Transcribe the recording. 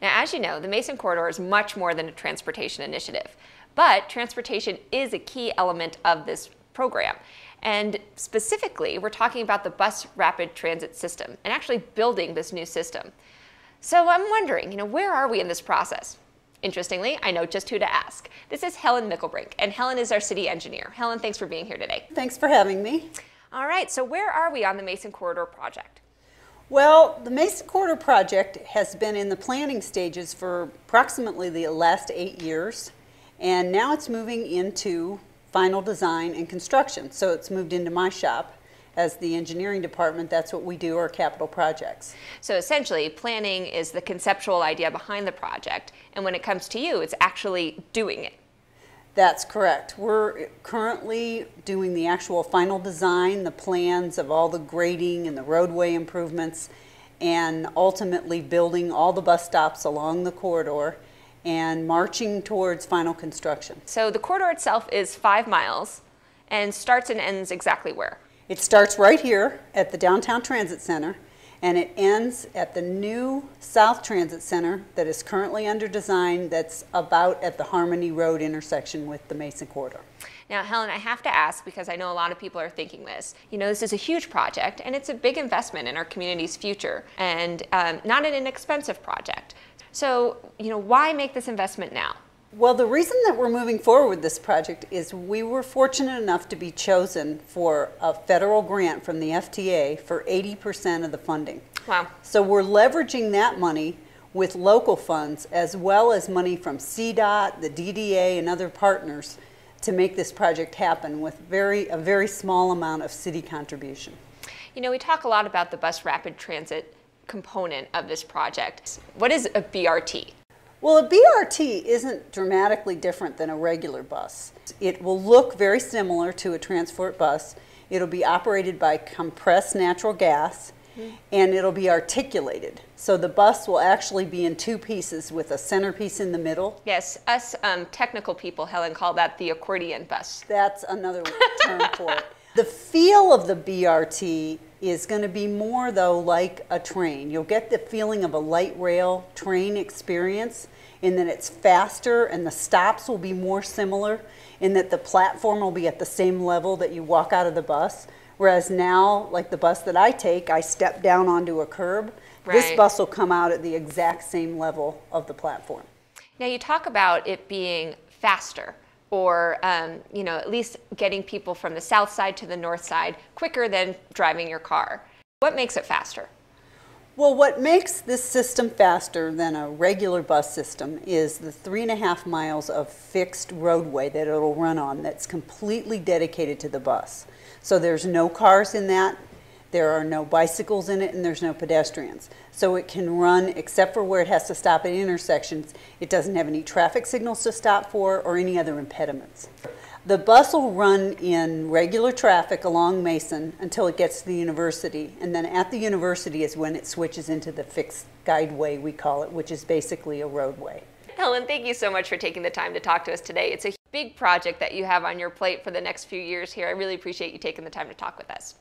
Now, as you know, the Mason Corridor is much more than a transportation initiative, but transportation is a key element of this program. And specifically, we're talking about the bus rapid transit system and actually building this new system. So I'm wondering, where are we in this process? Interestingly, I know just who to ask. This is Helen Mickelbrink, and Helen is our city engineer. Helen, thanks for being here today. Thanks for having me. All right, so where are we on the Mason Corridor project? Well, the Mason Corridor project has been in the planning stages for approximately the last 8 years, and now it's moving into final design and construction. So it's moved into my shop. As the engineering department, that's what we do, our capital projects. So essentially, planning is the conceptual idea behind the project, and when it comes to you, it's actually doing it. That's correct. We're currently doing the actual final design, the plans of all the grading and the roadway improvements, and ultimately building all the bus stops along the corridor and marching towards final construction. So the corridor itself is 5 miles and starts and ends exactly where? It starts right here at the Downtown Transit Center, and it ends at the new South Transit Center that is currently under design, that's about at the Harmony Road intersection with the Mason Corridor. Now, Helen, I have to ask, because I know a lot of people are thinking this. This is a huge project, and it's a big investment in our community's future, and not an inexpensive project. So, why make this investment now? Well, the reason that we're moving forward with this project is we were fortunate enough to be chosen for a federal grant from the FTA for 80% of the funding. Wow. So we're leveraging that money with local funds as well as money from CDOT, the DDA, and other partners to make this project happen with a very small amount of city contribution. We talk a lot about the bus rapid transit component of this project. What is a BRT? Well, a BRT isn't dramatically different than a regular bus. It will look very similar to a transport bus. It'll be operated by compressed natural gas, and it'll be articulated. So the bus will actually be in 2 pieces with a centerpiece in the middle. Yes, us technical people, Helen, call that the accordion bus. That's another term for it. The feel of the BRT is going to be more, though, like a train. You'll get the feeling of a light rail train experience in that it's faster and the stops will be more similar, in that the platform will be at the same level that you walk out of the bus. Whereas now, like the bus that I take, I step down onto a curb. Right. This bus will come out at the exact same level of the platform. Now, you talk about it being faster, or at least getting people from the south side to the north side quicker than driving your car. What makes it faster? Well, what makes this system faster than a regular bus system is the 3.5 miles of fixed roadway that it'll run on that's completely dedicated to the bus. So there's no cars in that, there are no bicycles in it, and there's no pedestrians. So it can run, except for where it has to stop at intersections. It doesn't have any traffic signals to stop for or any other impediments. The bus will run in regular traffic along Mason until it gets to the university, and then at the university is when it switches into the fixed guideway, we call it, which is basically a roadway. Helen, thank you so much for taking the time to talk to us today. It's a big project that you have on your plate for the next few years here. I really appreciate you taking the time to talk with us.